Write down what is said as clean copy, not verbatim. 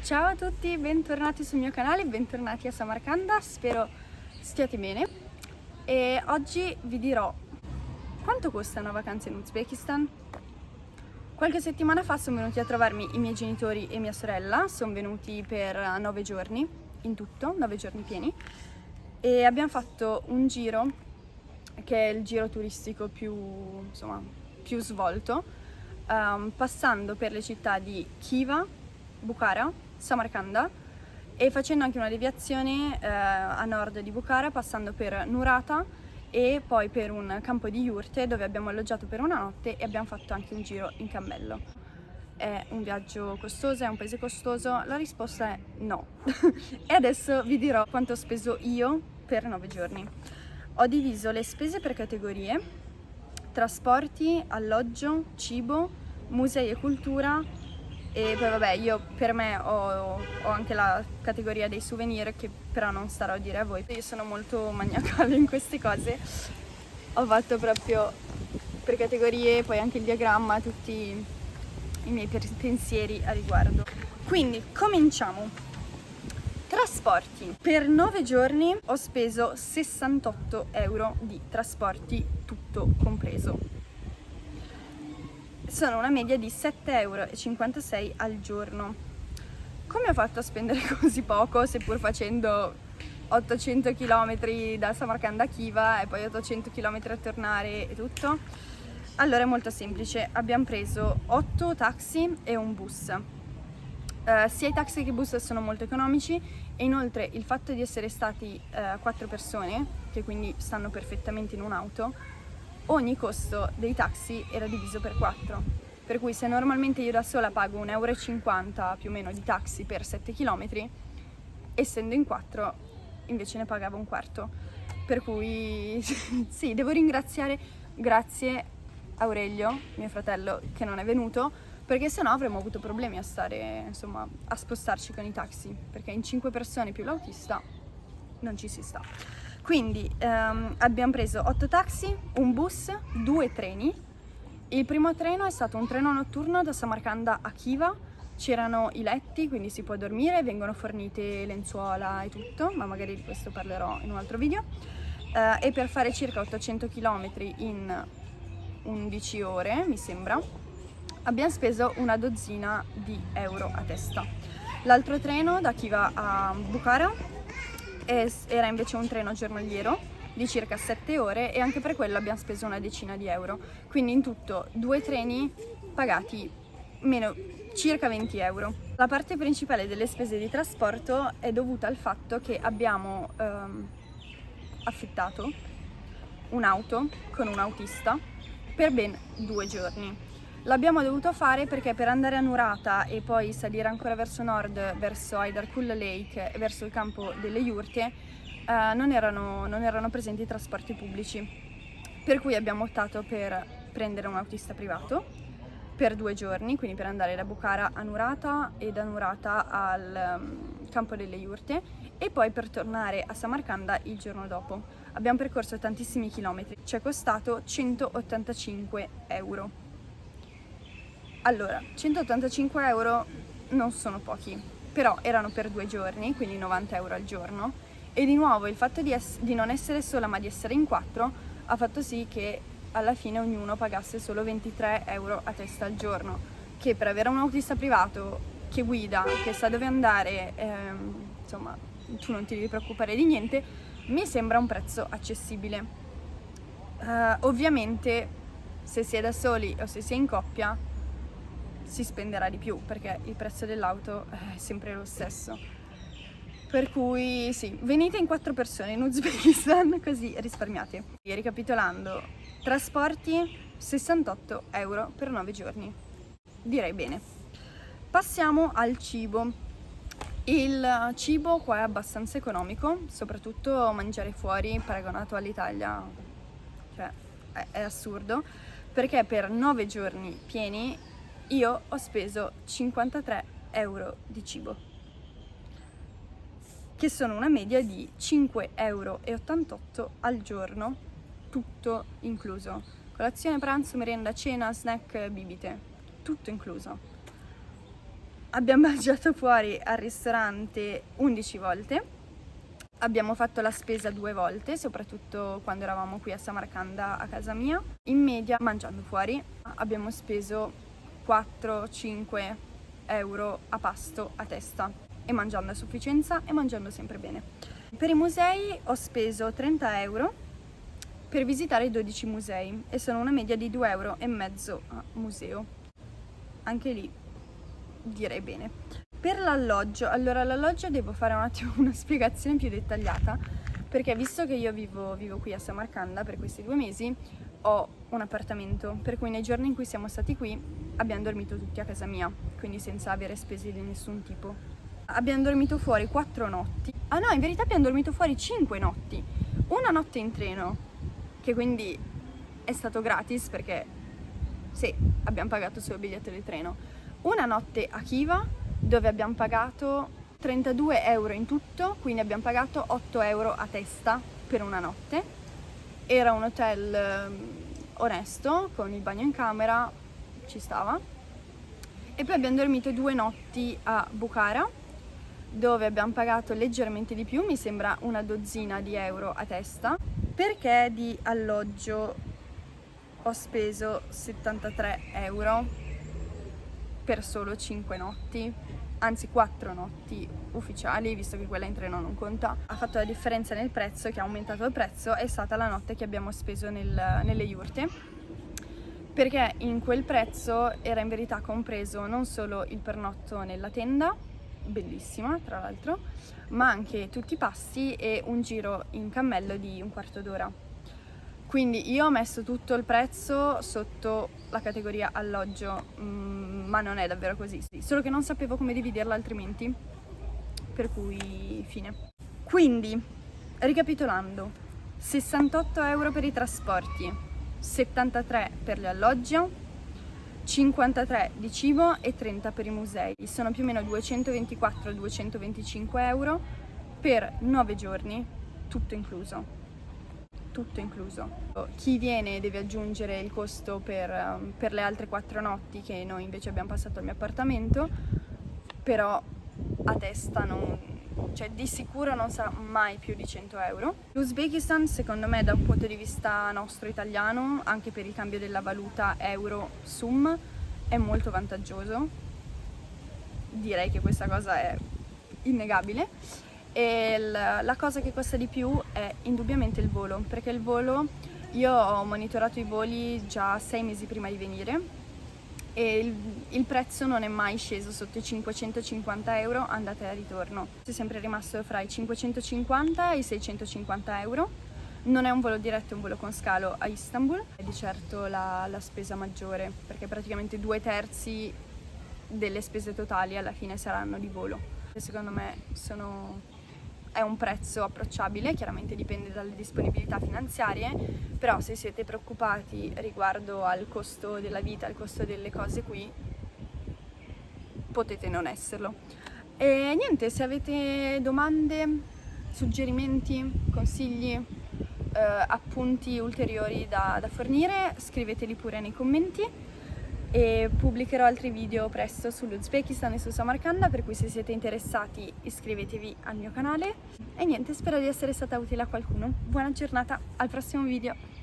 Ciao a tutti, bentornati sul mio canale, bentornati a Samarcanda, spero stiate bene e oggi vi dirò quanto costa una vacanza in Uzbekistan. Qualche settimana fa sono venuti a trovarmi i miei genitori e mia sorella, sono venuti per 9 giorni in tutto, 9 giorni pieni, e abbiamo fatto un giro che è il giro turistico più svolto, passando per le città di Khiva, Bukhara, Samarcanda e facendo anche una deviazione a nord di Bukhara, passando per Nurata e poi per un campo di iurte dove abbiamo alloggiato per una notte e abbiamo fatto anche un giro in cammello. È un viaggio costoso? È un paese costoso? La risposta è no. E adesso vi dirò quanto ho speso io per 9 giorni. Ho diviso le spese per categorie: trasporti, alloggio, cibo, musei e cultura, e poi vabbè, io per me ho anche la categoria dei souvenir, che però non starò a dire a voi. Io sono molto maniacale in queste cose, ho fatto proprio per categorie, poi anche il diagramma, tutti i miei pensieri a riguardo. Quindi cominciamo. Trasporti. Per 9 giorni ho speso 68 euro di trasporti, tutto compreso. Sono una media di 7,56 euro al giorno. Come ho fatto a spendere così poco, seppur facendo 800 km da Samarcanda a Khiva e poi 800 km a tornare e tutto? Allora è molto semplice, abbiamo preso 8 taxi e un bus. Sia i taxi che i bus sono molto economici e inoltre il fatto di essere stati 4 persone, che quindi stanno perfettamente in un'auto, ogni costo dei taxi era diviso per 4. Per cui se normalmente io da sola pago 1,50 euro più o meno di taxi per 7 km, essendo in 4 invece ne pagavo un quarto. Per cui sì, devo ringraziare, grazie Aurelio, mio fratello, che non è venuto, perché sennò avremmo avuto problemi a stare, insomma, a spostarci con i taxi, perché in 5 persone più l'autista non ci si sta. Quindi abbiamo preso 8 taxi, un bus, 2 treni. Il primo treno è stato un treno notturno da Samarcanda a Khiva, c'erano i letti, quindi si può dormire, vengono fornite lenzuola e tutto, ma magari di questo parlerò in un altro video. E per fare circa 800 km in 11 ore, mi sembra, abbiamo speso una dozzina di euro a testa. L'altro treno da Khiva a Bukhara era invece un treno giornaliero di circa 7 ore e anche per quello abbiamo speso una decina di euro. Quindi in tutto 2 treni pagati circa 20 euro. La parte principale delle spese di trasporto è dovuta al fatto che abbiamo affittato un'auto con un autista per ben 2 giorni. L'abbiamo dovuto fare perché per andare a Nurata e poi salire ancora verso nord, verso Haydarkul Lake e verso il campo delle iurte, non erano presenti trasporti pubblici. Per cui abbiamo optato per prendere un autista privato per 2 giorni, quindi per andare da Bukhara a Nurata e da Nurata al campo delle iurte e poi per tornare a Samarcanda il giorno dopo. Abbiamo percorso tantissimi chilometri, ci è costato 185 euro. Allora, 185 euro non sono pochi, però erano per 2 giorni, quindi 90 euro al giorno, e di nuovo il fatto di non essere sola ma di essere in 4 ha fatto sì che alla fine ognuno pagasse solo 23 euro a testa al giorno, che per avere un autista privato che guida, che sa dove andare, insomma, tu non ti devi preoccupare di niente, mi sembra un prezzo accessibile. Ovviamente se si è da soli o se si è in coppia si spenderà di più perché il prezzo dell'auto è sempre lo stesso. Per cui sì, venite in 4 persone in Uzbekistan così risparmiate. E ricapitolando, trasporti 68 euro per 9 giorni, direi bene. Passiamo al cibo. Il cibo qua è abbastanza economico, soprattutto mangiare fuori paragonato all'Italia, cioè è assurdo, perché per 9 giorni pieni io ho speso 53 euro di cibo, che sono una media di 5,88 euro al giorno, tutto incluso. Colazione, pranzo, merenda, cena, snack, bibite, tutto incluso. Abbiamo mangiato fuori al ristorante 11 volte, abbiamo fatto la spesa 2 volte, soprattutto quando eravamo qui a Samarcanda a casa mia. In media, mangiando fuori, abbiamo speso 4-5 euro a pasto a testa, e mangiando a sufficienza e mangiando sempre bene. Per i musei ho speso 30 euro per visitare 12 musei e sono una media di 2,5 euro a museo. Anche lì direi bene. Per l'alloggio, allora l'alloggio devo fare un attimo una spiegazione più dettagliata, perché visto che io vivo qui a Samarcanda per questi 2 mesi, ho un appartamento, per cui nei giorni in cui siamo stati qui abbiamo dormito tutti a casa mia, quindi senza avere spese di nessun tipo. Abbiamo dormito fuori 4 notti. Ah no, in verità abbiamo dormito fuori 5 notti. Una notte in treno, che quindi è stato gratis perché sì, abbiamo pagato solo il biglietto di treno. Una notte a Khiva, dove abbiamo pagato 32 euro in tutto, quindi abbiamo pagato 8 euro a testa per una notte. Era un hotel onesto, con il bagno in camera, ci stava. E poi abbiamo dormito 2 notti a Bukhara, dove abbiamo pagato leggermente di più, mi sembra una dozzina di euro a testa, perché di alloggio ho speso 73 euro per solo 5 notti, anzi 4 notti ufficiali, visto che quella in treno non conta. Ha fatto la differenza nel prezzo, che ha aumentato il prezzo, è stata la notte che abbiamo speso nelle iurte, perché in quel prezzo era in verità compreso non solo il pernotto nella tenda, bellissima tra l'altro, ma anche tutti i pasti e un giro in cammello di un quarto d'ora. Quindi io ho messo tutto il prezzo sotto la categoria alloggio, ma non è davvero così, solo che non sapevo come dividerla altrimenti, per cui fine. Quindi, ricapitolando, 68 euro per i trasporti, 73 per gli alloggi, 53 di cibo e 30 per i musei. Sono più o meno 224-225 euro per 9 giorni, tutto incluso. Tutto incluso. Chi viene deve aggiungere il costo per le altre 4 notti che noi invece abbiamo passato al mio appartamento, però a testa cioè di sicuro non sarà mai più di 100 euro. L'Uzbekistan, secondo me, da un punto di vista nostro italiano, anche per il cambio della valuta euro-sum, è molto vantaggioso. Direi che questa cosa è innegabile. E la cosa che costa di più è indubbiamente il volo, perché il volo, io ho monitorato i voli già 6 mesi prima di venire e il prezzo non è mai sceso sotto i 550 euro andata e ritorno. È sempre rimasto fra i 550 e i 650 euro. Non è un volo diretto, è un volo con scalo a Istanbul. È di certo la spesa maggiore, perché praticamente 2/3 delle spese totali alla fine saranno di volo. Secondo me è un prezzo approcciabile, chiaramente dipende dalle disponibilità finanziarie, però se siete preoccupati riguardo al costo della vita, al costo delle cose qui, potete non esserlo. E niente, se avete domande, suggerimenti, consigli, appunti ulteriori da fornire, scriveteli pure nei commenti. E pubblicherò altri video presto sull'Uzbekistan e su Samarcanda, per cui se siete interessati iscrivetevi al mio canale. E niente, spero di essere stata utile a qualcuno. Buona giornata, al prossimo video!